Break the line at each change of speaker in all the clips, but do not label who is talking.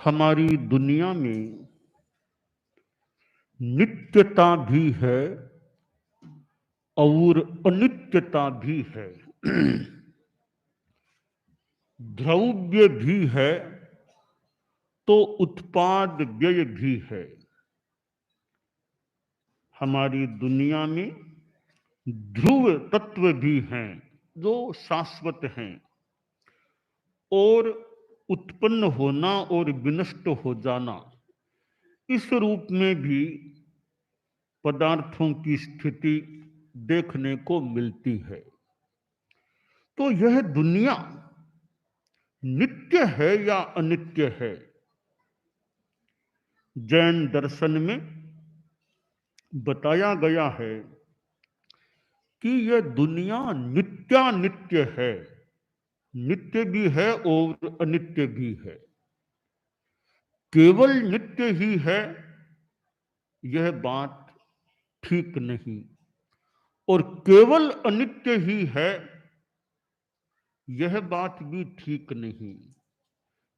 हमारी दुनिया में नित्यता भी है और अनित्यता भी है। द्रव्य भी है तो उत्पाद व्यय भी है। हमारी दुनिया में ध्रुव तत्व भी हैं जो शाश्वत हैं, और उत्पन्न होना और विनष्ट हो जाना, इस रूप में भी पदार्थों की स्थिति देखने को मिलती है। तो यह दुनिया नित्य है या अनित्य है? जैन दर्शन में बताया गया है कि यह दुनिया नित्यानित्य है। नित्य भी है और अनित्य भी है। केवल नित्य ही है यह बात ठीक नहीं, और केवल अनित्य ही है यह बात भी ठीक नहीं।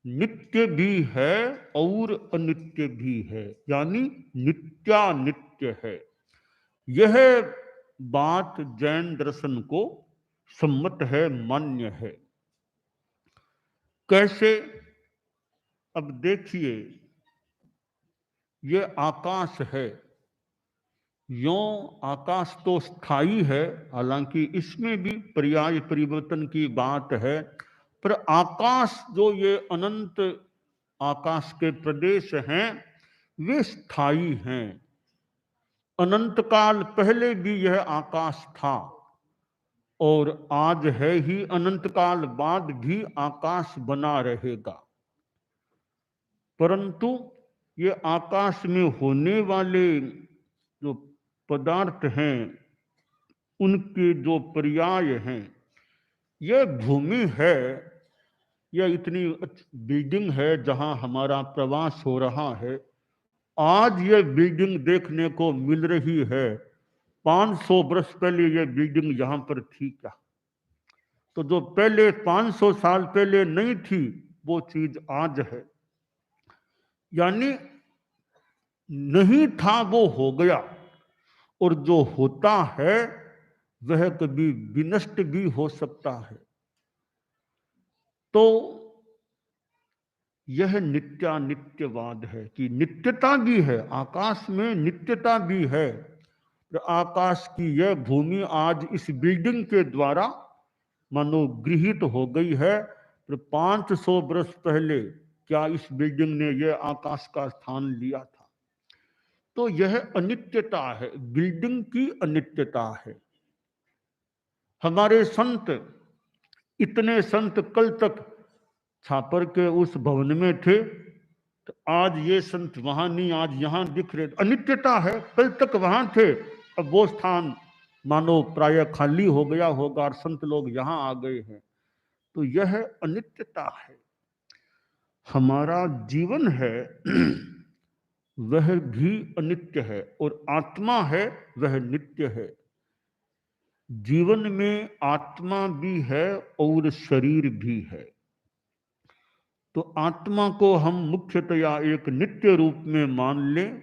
नित्य भी है और अनित्य भी है, यानी नित्यानित्य है। यह बात जैन दर्शन को सम्मत है, मान्य है। कैसे? अब देखिए, यह आकाश है। यों आकाश तो स्थायी है, हालांकि इसमें भी पर्याय परिवर्तन की बात है, पर आकाश जो ये अनंत आकाश के प्रदेश हैं वे स्थायी हैं। अनंत काल पहले भी यह आकाश था और आज है ही, अनंत काल बाद भी आकाश बना रहेगा। परंतु ये आकाश में होने वाले जो पदार्थ हैं, उनके जो पर्याय हैं, यह भूमि है, यह इतनी बिल्डिंग है जहां हमारा प्रवास हो रहा है। आज यह बिल्डिंग देखने को मिल रही है, 500 वर्ष पहले यह बिल्डिंग यहां पर थी क्या? तो जो पहले 500 साल पहले नहीं थी वो चीज आज है। यानी नहीं था वो हो गया, और जो होता है वह कभी विनष्ट भी हो सकता है। तो यह नित्यानित्यवाद है कि नित्यता भी है, आकाश में नित्यता भी है। तो आकाश की यह भूमि आज इस बिल्डिंग के द्वारा मानो गृहीत हो गई है, तो 500 वर्ष पहले क्या इस बिल्डिंग ने यह आकाश का स्थान लिया था? तो यह अनित्यता है, बिल्डिंग की अनित्यता है। हमारे संत, इतने संत कल तक छापर के उस भवन में थे, तो आज ये संत वहां नहीं, आज यहां दिख रहे। अनित्यता है, कल तक वहां थे, अब वो स्थान मानो प्राय खाली हो गया होगा और संत लोग यहां आ गए हैं। तो यह अनित्यता है। हमारा जीवन है वह भी अनित्य है, और आत्मा है वह नित्य है। जीवन में आत्मा भी है और शरीर भी है। तो आत्मा को हम मुख्यतया एक नित्य रूप में मान लें,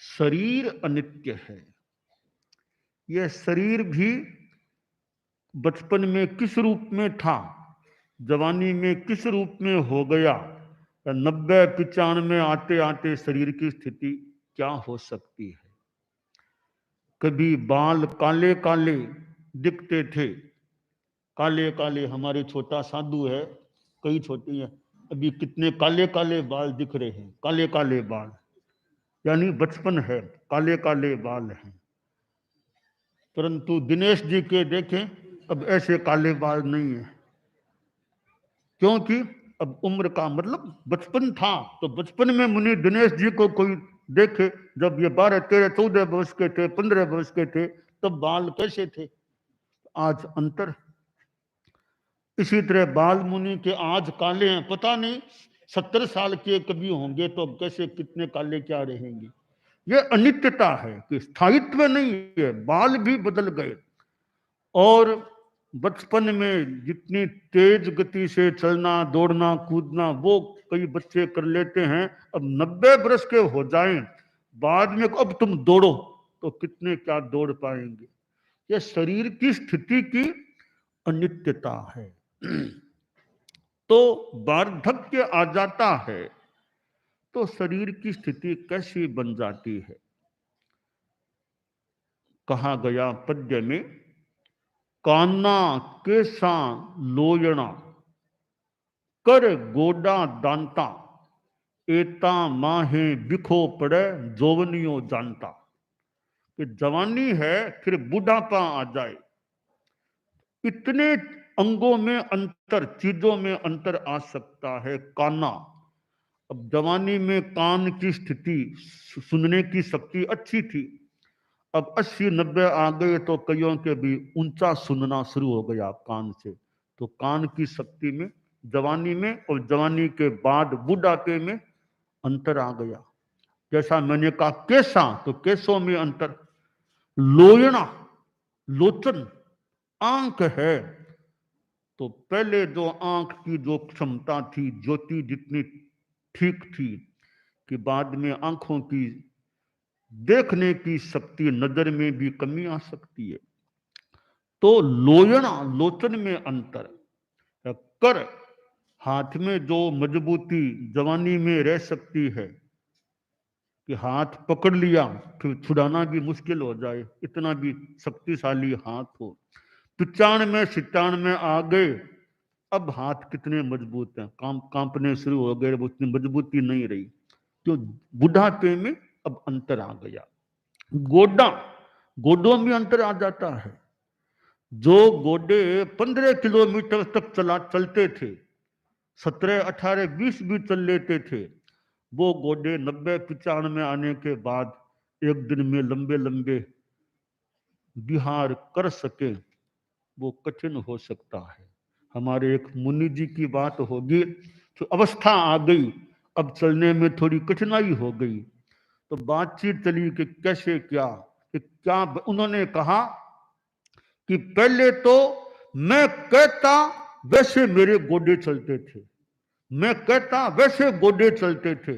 शरीर अनित्य है। यह शरीर भी बचपन में किस रूप में था, जवानी में किस रूप में हो गया, 90-95 आते आते शरीर की स्थिति क्या हो सकती है। कभी बाल काले काले दिखते थे, काले काले। हमारे छोटा साधु है, कई छोटी है, अभी कितने काले काले बाल दिख रहे हैं, काले काले बाल, यानी बचपन है, काले काले बाल हैं। परंतु दिनेश जी के देखें, अब ऐसे काले बाल नहीं है, क्योंकि अब उम्र का मतलब बचपन था। तो बचपन में मुनि दिनेश जी को कोई देखे, जब ये 12, 13, 14 वर्ष के थे, 15 वर्ष के थे, तब बाल कैसे थे? आज अंतर। इसी तरह बाल मुनि के आज काले हैं, पता नहीं 70 साल के कभी होंगे तो कैसे, कितने काले क्या रहेंगे। यह अनित्यता है कि स्थायित्व नहीं है, बाल भी बदल गए। और बचपन में जितनी तेज गति से चलना, दौड़ना, कूदना वो कई बच्चे कर लेते हैं, अब 90 वर्ष के हो जाएं बाद में अब तुम दौड़ो तो कितने क्या दौड़ पाएंगे। यह शरीर की स्थिति की अनित्यता है। तो वार्धक्य आ जाता है तो शरीर की स्थिति कैसी बन जाती है। कहा गया पद्य में, कान्ना केसा लोयणा कर गोडा दांता, एता माहे बिखो पड़े जोवनियो जानता। कि जवानी है फिर बुढ़ापा आ जाए, इतने अंगों में अंतर, चीजों में अंतर आ सकता है। काना, अब जवानी में कान की स्थिति, सुनने की शक्ति अच्छी थी, अब 80-90 आ गए तो कईयों के भी ऊंचा सुनना शुरू हो गया कान से। तो कान की शक्ति में जवानी में और जवानी के बाद बुढ़ापे में अंतर आ गया। जैसा मैंने कहा केसा, तो केसों में अंतर। लोयना, लोचन, आंख है, तो पहले जो आंख की जो क्षमता थी, ज्योति जितनी ठीक थी, कि बाद में आंखों की देखने की शक्ति, नजर में भी कमी आ सकती है। तो लोयना, लोचन में अंतर। कर, हाथ में जो मजबूती जवानी में रह सकती है, कि हाथ पकड़ लिया फिर छुड़ाना भी मुश्किल हो जाए, इतना भी शक्तिशाली हाथ हो। 95 में आ गए, अब हाथ कितने मजबूत हैं, कांपने शुरू हो गए, उतनी मजबूती नहीं रही। तो बुढ़ापे में अब अंतर आ गया। गोडा, गोडों में अंतर आ जाता है। जो गोडे 15 किलोमीटर तक चलते थे, 17, 18, 20 भी चल लेते थे, वो गोडे 90-95 में आने के बाद एक दिन में लंबे लंबे विहार कर सके, वो कठिन हो सकता है। हमारे एक मुनि जी की बात होगी, तो अवस्था आ गई, अब चलने में थोड़ी कठिनाई हो गई, तो बातचीत चली कि कैसे क्या, कि क्या उन्होंने कहा कि पहले तो मैं कहता वैसे मेरे गोडे चलते थे, मैं कहता वैसे गोडे चलते थे,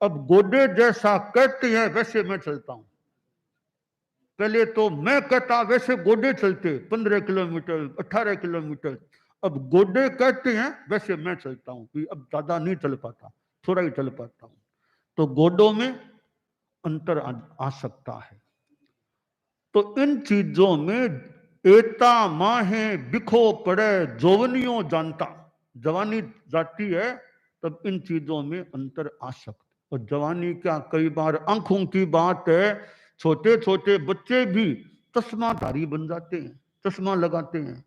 अब गोडे जैसा कहते हैं वैसे मैं चलता हूं। पहले तो मैं कहता वैसे गोडे चलते 15 किलोमीटर 18 किलोमीटर, अब गोडे कहते हैं वैसे मैं चलता हूं, कि अब ज्यादा नहीं चल पाता, थोड़ा ही चल पाता हूं। तो गोडों में अंतर आ सकता है। तो इन चीजों में एता माहे बिखो पड़े जोवनियों जानता, जवानी जाती है तब इन चीजों में अंतर आ सकता। और जवानी क्या, कई बार आंखों की बात है, छोटे छोटे बच्चे भी चश्माधारी बन जाते हैं, चश्मा लगाते हैं।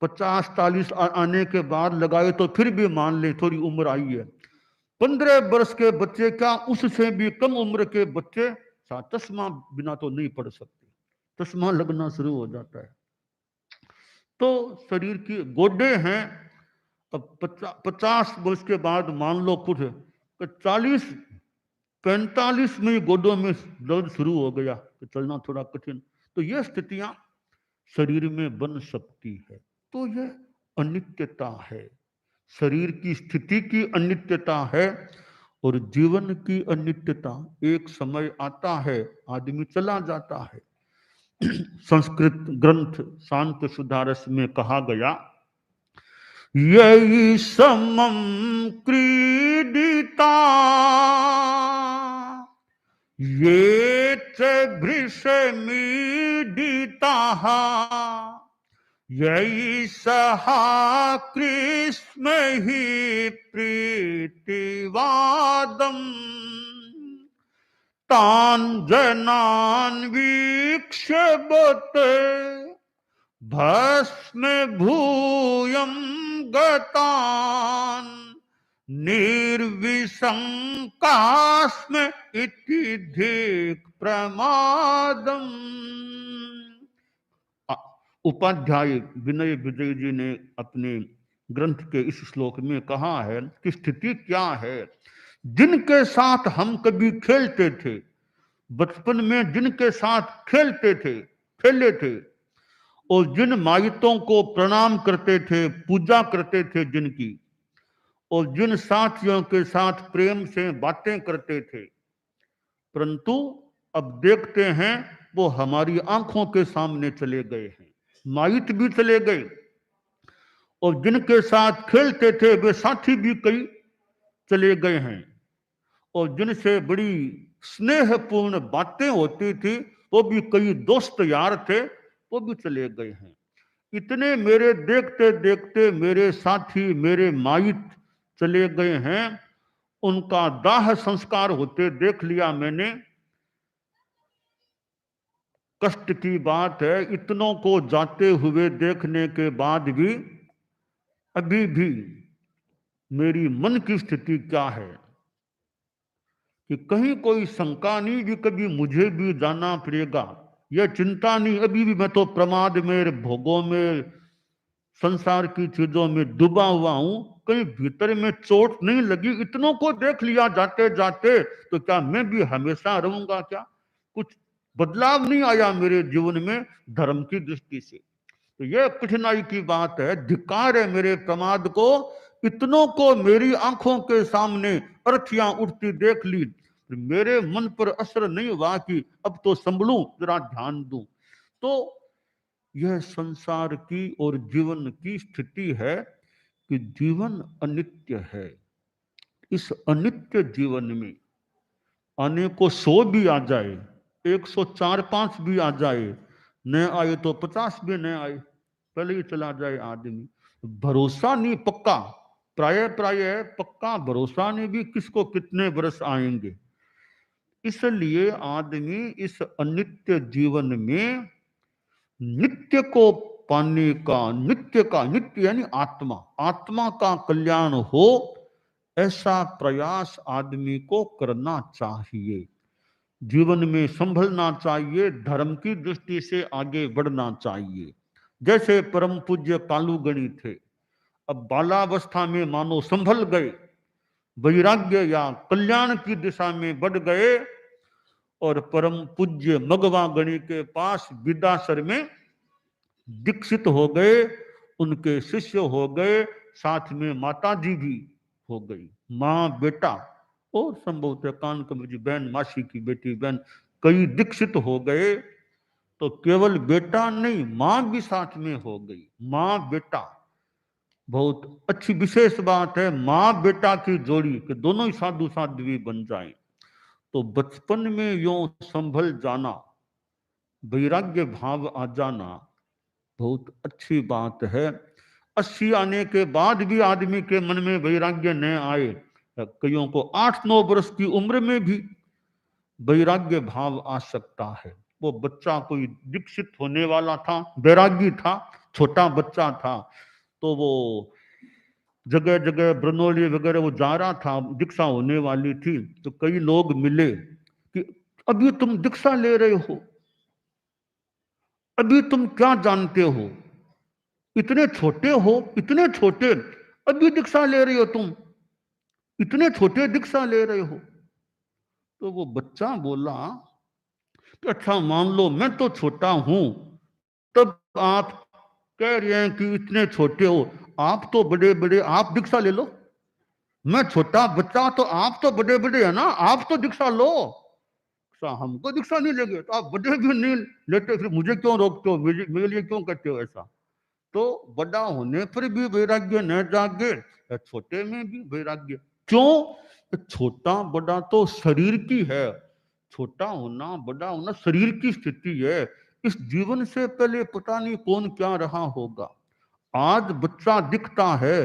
50-40 आने के बाद लगाए तो फिर भी मान ले थोड़ी उम्र आई है। 15 वर्ष के बच्चे क्या, उससे भी कम उम्र के बच्चे चश्मा बिना तो नहीं पढ़ सकते, चश्मा लगना शुरू हो जाता है। तो शरीर की गोडे हैं, अब 50 वर्ष के बाद मान लो कुछ 40-45 में गोडों में दर्द शुरू हो गया, तो चलना थोड़ा कठिन। तो ये स्थितियां शरीर में बन सकती है। तो यह अनित्यता है, शरीर की स्थिति की अनित्यता है और जीवन की अनित्यता। एक समय आता है आदमी चला जाता है। संस्कृत ग्रंथ शांत सुधारस में कहा गया, यही समम क्रीडिता ये च भृशमीडिता यही सहा कृष्ण ही प्रीतिवादम तान जनान वीक्षबत भस्म भूयम गतान निर्विशंकास्म इति धिक प्रमादम। उपाध्याय विनय विजय जी ने अपने ग्रंथ के इस श्लोक में कहा है कि स्थिति क्या है, जिनके साथ हम कभी खेलते थे, बचपन में जिनके साथ खेले थे, और जिन माइतों को प्रणाम करते थे, पूजा करते थे जिनकी, और जिन साथियों के साथ प्रेम से बातें करते थे, परंतु अब देखते हैं वो हमारी आंखों के सामने चले गए हैं। माइट भी चले गए और जिनके साथ खेलते थे वे साथी भी कई चले गए हैं, और जिनसे बड़ी स्नेहपूर्ण बातें होती थी वो भी कई दोस्त यार थे, वो भी चले गए हैं। इतने मेरे देखते देखते मेरे साथी, मेरे माइट चले गए हैं। उनका दाह संस्कार होते देख लिया मैंने। कष्ट की बात है, इतनों को जाते हुए देखने के बाद भी अभी भी मेरी मन की स्थिति क्या है कि कहीं कोई शंका नहीं कि कभी मुझे भी जाना पड़ेगा, यह चिंता नहीं। अभी भी मैं तो प्रमाद में, भोगों में, संसार की चीजों में डूबा हुआ हूं। कहीं भीतर में चोट नहीं लगी। इतनों को देख लिया जाते जाते, तो क्या मैं भी हमेशा रहूंगा क्या? कुछ बदलाव नहीं आया मेरे जीवन में धर्म की दृष्टि से। तो यह कठिनाई की बात है, धिक्कार है मेरे प्रमाद को। इतनों को मेरी आंखों के सामने अर्थियां उठती देख ली, मेरे मन पर असर नहीं हुआ कि अब तो संभलूं, जरा ध्यान दूं। तो यह संसार की और जीवन की स्थिति है कि जीवन अनित्य है। इस अनित्य जीवन में आने को 100 भी आ जाए, 104-5 भी आ जाए, न आए तो 50 भी न आए, पहले ही चला जाए आदमी। भरोसा नहीं पक्का, प्राय प्राय पक्का भरोसा नहीं भी किसको कितने वर्ष आएंगे। इसलिए आदमी इस अनित्य जीवन में नित्य को पाने का, नित्य यानी आत्मा, आत्मा का कल्याण हो, ऐसा प्रयास आदमी को करना चाहिए। जीवन में संभलना चाहिए, धर्म की दृष्टि से आगे बढ़ना चाहिए। जैसे परम पूज्य कालूगणी थे, अब बालावस्था में मानो संभल गए, वैराग्य या कल्याण की दिशा में बढ़ गए, और परम पूज्य मगवा गणी के पास विद्यासर में दीक्षित हो गए, उनके शिष्य हो गए, साथ में माता जी भी हो गई। माँ बेटा और संभवतः कान कमर जी बहन, मासी की बेटी बहन, कई दीक्षित हो गए। तो केवल बेटा नहीं, माँ भी साथ में हो गई। माँ बेटा बहुत अच्छी विशेष बात है, माँ बेटा की जोड़ी कि दोनों ही साधु साध्वी बन जाएं। तो बचपन में यूं संभल जाना, वैराग्य भाव आ जाना बहुत अच्छी बात है। 80 आने के बाद भी आदमी के मन में वैराग्य न आए, कईयों को 8-9 वर्ष की उम्र में भी वैराग्य भाव आ सकता है। वो बच्चा कोई दीक्षित होने वाला था, वैरागी था, छोटा बच्चा था, तो वो जगह जगह ब्रनौली वगैरह वो जा रहा था, दीक्षा होने वाली थी। तो कई लोग मिले कि अभी तुम दीक्षा ले रहे हो, अभी तुम क्या जानते हो, इतने छोटे हो, इतने छोटे, अभी दीक्षा ले रहे हो तुम, इतने छोटे दीक्षा ले रहे हो। तो वो बच्चा बोला कि अच्छा मान लो मैं तो छोटा हूं, तब आप कह रहे हैं कि इतने छोटे हो, आप तो बड़े बड़े, आप दीक्षा ले लो। मैं छोटा बच्चा तो आप तो बड़े बड़े है ना, आप तो दीक्षा लो। हमको दीक्षा नहीं लेंगे तो आप बड़े भी नहीं लेते, फिर मुझे क्यों रोकते हो, मेरे लिए क्यों करते हो ऐसा? तो बड़ा होने पर भी वैराग्य न जागे, छोटे में भी वैराग्य क्यों? छोटा बड़ा तो शरीर की है, छोटा होना बड़ा होना शरीर की स्थिति है। इस जीवन से पहले पता नहीं कौन क्या रहा होगा। आज बच्चा दिखता है,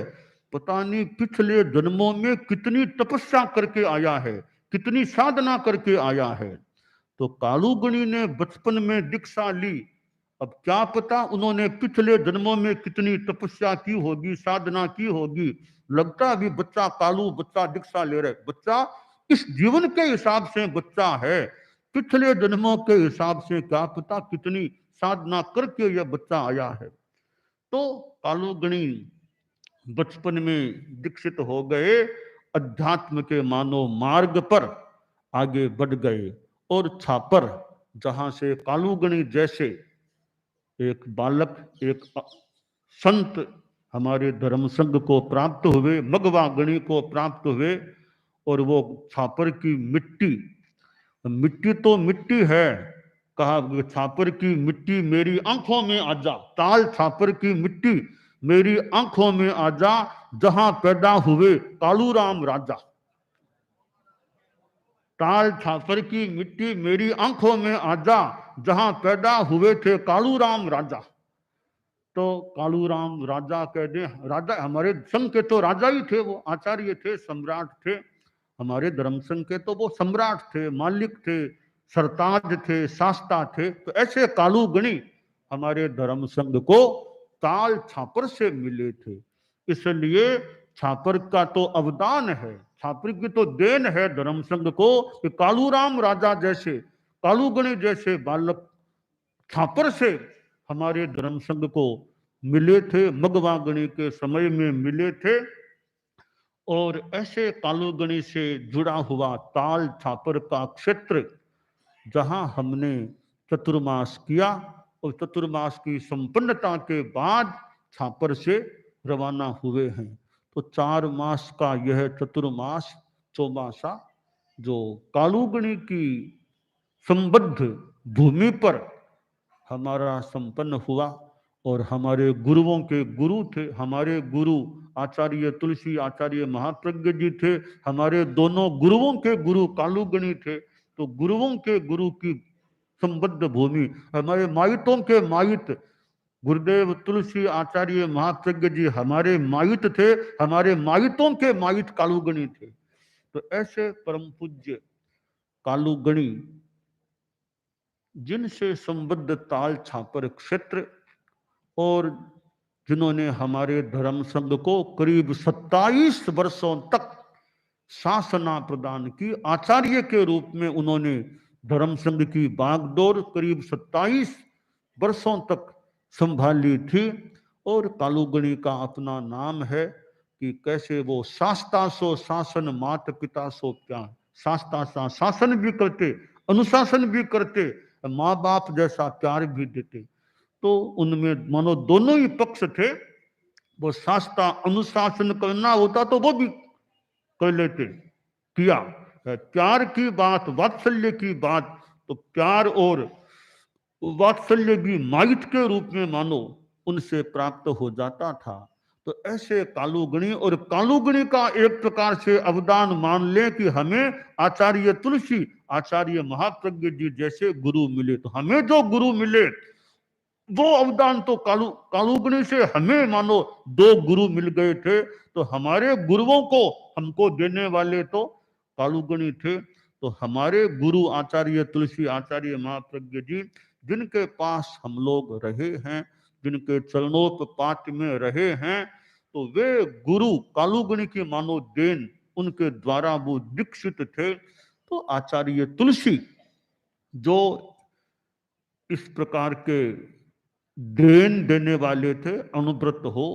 पता नहीं पिछले जन्मों में कितनी तपस्या करके आया है, कितनी साधना करके आया है। तो कालूगणी ने बचपन में दीक्षा ली, अब क्या पता उन्होंने पिछले जन्मों में कितनी तपस्या की होगी, साधना की होगी। लगता अभी बच्चा कालू, बच्चा दीक्षा ले रहे, बच्चा इस जीवन के हिसाब से बच्चा है, पिछले जन्मों के हिसाब से क्या पता कितनी साधना करके यह बच्चा आया है। तो कालूगणी बचपन में दीक्षित हो गए, अध्यात्म के मानव मार्ग पर आगे बढ़ गए, और छापर जहां से कालूगणी जैसे एक बालक, एक संत हमारे धर्म संघ को प्राप्त हुए, मगवा गणी को प्राप्त हुए। और वो छापर की मिट्टी, मिट्टी तो मिट्टी है, कहा छापर की मिट्टी मेरी आंखों में आजा, ताल छापर की मिट्टी मेरी आंखों में आजा, जहां पैदा हुए कालूराम राजा। ताल छापर की मिट्टी मेरी आंखों में आजा, जहां पैदा हुए थे कालूराम राजा। तो कालूराम राजा कह दे, राजा हमारे संघ के तो राजा ही थे, वो आचार्य थे, सम्राट थे। हमारे धर्म संघ के तो वो सम्राट थे, मालिक थे, सरताज थे, शास्ता थे। तो ऐसे कालू गणी हमारे धर्म संघ को ताल छापर से मिले थे। इसलिए छापर का तो अवदान है, छापर की तो देन है धर्म संघ को कि कालूराम राजा जैसे, कालूगणी जैसे बालक छापर से हमारे धर्म संघ को मिले थे, मगवागणी के समय में मिले थे। और ऐसे कालूगणी से जुड़ा हुआ ताल छापर का क्षेत्र, जहां हमने चतुर्मास किया और चतुर्मास की संपन्नता के बाद छापर से रवाना हुए हैं। तो 4 मास का यह चतुर्मास चौमासा जो कालूगणी की संबद्ध भूमि पर हमारा संपन्न हुआ। और हमारे गुरुओं के गुरु थे, हमारे गुरु आचार्य तुलसी, आचार्य महाप्रज्ञ जी थे। हमारे दोनों गुरुओं के गुरु कालूगणी थे। तो गुरुओं के गुरु की संबद्ध भूमि, हमारे माइतों के माइत गुरुदेव तुलसी आचार्य महाप्रज्ञ जी हमारे माइत थे, हमारे माइतों के माइत कालूगणी थे। तो ऐसे परम पूज्य कालूगणी जिनसे संबद्ध ताल छापर क्षेत्र, और जिन्होंने हमारे धर्म संघ को करीब 27 वर्षों तक शासना प्रदान की, आचार्य के रूप में उन्होंने धर्म संघ की बागडोर करीब 27 वर्षों तक संभाली थी। और कालूगणी का अपना नाम है कि कैसे वो शास्ता सो शासन, मात पिता सो प्यार। शास्ता सा शासन भी करते, अनुशासन भी करते, माँ बाप जैसा प्यार भी देते। तो उनमें मानो दोनों ही पक्ष थे। वो शास्त्रा अनुशासन करना होता तो वो भी कर लेते, किया। प्यार की बात, वात्सल्य की बात, तो प्यार और वात्सल्य भी माइट के रूप में मानो उनसे प्राप्त हो जाता था। तो ऐसे कालूगणी, और कालूगणी का एक प्रकार से अवदान मान ले कि हमें आचार्य तुलसी, आचार्य महाप्रज्ञ जी जैसे गुरु मिले। तो हमें जो गुरु मिले वो अवदान तो कालूगणी से हमें मानो 2 गुरु मिल गए थे। तो हमारे गुरुओं को हमको देने वाले तो कालूगणी थे। तो हमारे गुरु आचार्य तुलसी, आचार्य महाप्रज्ञ जी, जिनके पास हम लोग रहे हैं, जिनके चरणोपात में रहे हैं, तो वे गुरु कालूगणी की मानो देन, उनके द्वारा वो दीक्षित थे। तो आचार्य तुलसी जो इस प्रकार के देन देने वाले थे, अनुव्रत हो,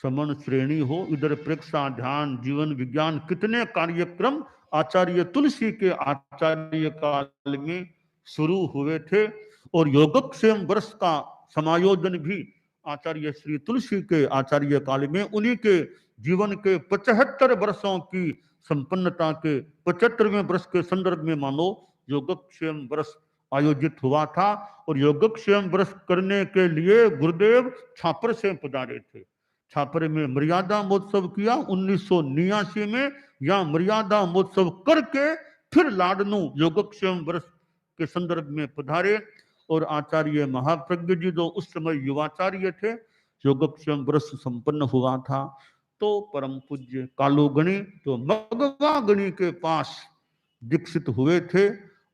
समन श्रेणी हो, इधर प्रेक्षा, ध्यान, जीवन विज्ञान, कितने कार्यक्रम आचार्य तुलसी के आचार्य काल में शुरू हुए थे। और योगक्षेम वर्ष का समायोजन भी आचार्य श्री तुलसी के आचार्य काल में, उन्हीं के जीवन के 75 वर्षों की संपन्नता के 75वें वर्ष के संदर्भ में मानो योगक्षेम वर्ष आयोजित हुआ था। और योगक्षेम व्रत करने के लिए गुरुदेव छापर से पधारे थे। छापर में मर्यादा महोत्सव किया 1989 में, या मर्यादा महोत्सव करके फिर लाडनू योगक्षेम व्रत के संदर्भ में पधारे। और आचार्य महाप्रज्ञ जी जो उस समय युवाचार्य थे, योगक्षेम व्रत संपन्न हुआ था। तो परम पूज्य कालूगणी तो मगवा गणी के पास दीक्षित हुए थे।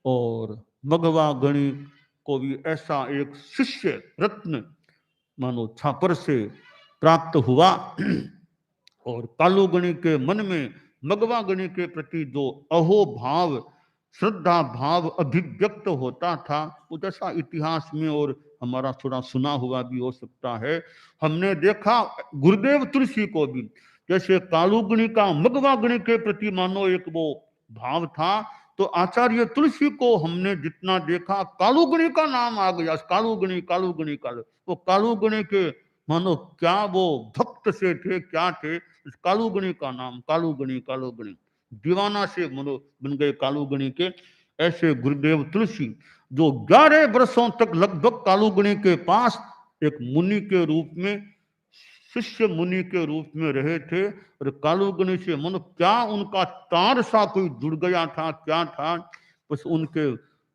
और मगवा गणी को भी ऐसा एक शिष्य रत्न मानो छापर से प्राप्त हुआ। और कालूगणी के मन में मगवा गणी के प्रति जो अहो भाव, श्रद्धा भाव अभिव्यक्त होता था, वो जैसा इतिहास में और हमारा थोड़ा सुना हुआ भी हो सकता है। हमने देखा गुरुदेव तुलसी को भी, जैसे कालूगणी का मगवा गणी के प्रति मानो एक वो भाव था, तो आचार्य तुलसी को हमने जितना देखा, कालुगणी का नाम आ गया, कालुगणी कालुगणी कालु, वो कालुगणी के मानो क्या वो भक्त से थे, क्या थे, इस कालुगणी का नाम कालुगणी कालुगणी, दीवाना से मनो बन गए कालुगणी के। ऐसे गुरुदेव तुलसी जो 11 वर्षों तक लगभग कालुगणी के पास एक मुनि के रूप में, शिष्य मुनि के रूप में रहे थे। और कालुगणी से मन क्या उनका तार सा कोई जुड़ गया था, क्या था, बस उनके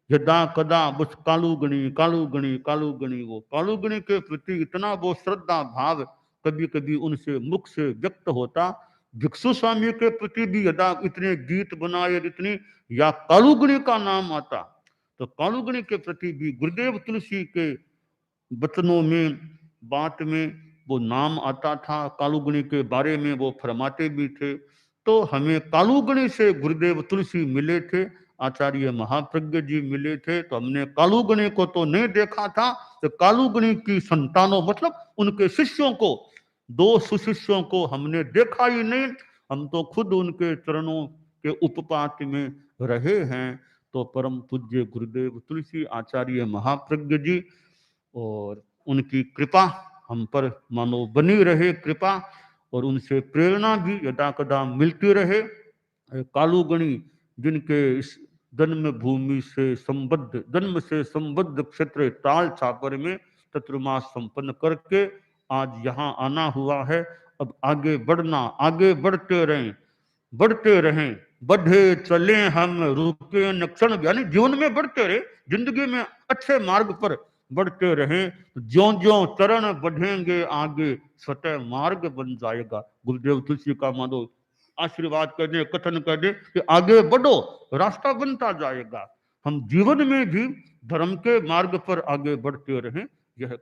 यदा कदा बस कालुगणी कालुगणी कालुगणी, वो कालुगणी के प्रति इतना वो श्रद्धा भाव कभी कभी उनसे मुख से व्यक्त होता। भिक्षु स्वामी के प्रति भी यदा इतने गीत बनाए, इतनी या कालुगणी का नाम आता, तो कालुगणी के प्रति भी गुरुदेव तुलसी के वचनों में, बात में वो नाम आता था, कालुगणी के बारे में वो फरमाते भी थे। तो हमें कालुगणी से गुरुदेव तुलसी मिले थे, आचार्य महाप्रज्ञ जी मिले थे, तो हमने कालुगणी को तो नहीं देखा था, तो कालुगणी की संतानों मतलब उनके शिष्यों को, 2 सुशिष्यों को हमने देखा ही नहीं, हम तो खुद उनके चरणों के उपपात में रहे हैं। तो परम पूज्य गुरुदेव तुलसी आचार्य महाप्रज्ञ जी और उनकी कृपा हम पर मानो बनी रहे कृपा, और उनसे प्रेरणा भी यदा कदा मिलती रहे। कालुगणी जिनके इस जन्म भूमि से संबद्ध, जन्म से संबद्ध क्षेत्र ताल छापर में तत्रुमा संपन्न करके आज यहाँ आना हुआ है। अब आगे बढ़ना, आगे बढ़ते रहें, बढ़े चले हम, रुके न क्षण, यानी जीवन में बढ़ते रहे, जिंदगी में अच्छे मार्ग पर बढ़ते रहें, ज्यों ज्यों चरण बढ़ेंगे आगे, स्वतः मार्ग बन जाएगा। गुरुदेव तुलसी का मानो आशीर्वाद कर दे, कथन कर दे कि आगे बढ़ो, रास्ता बनता जाएगा। हम जीवन में भी धर्म के मार्ग पर आगे बढ़ते रहें, यह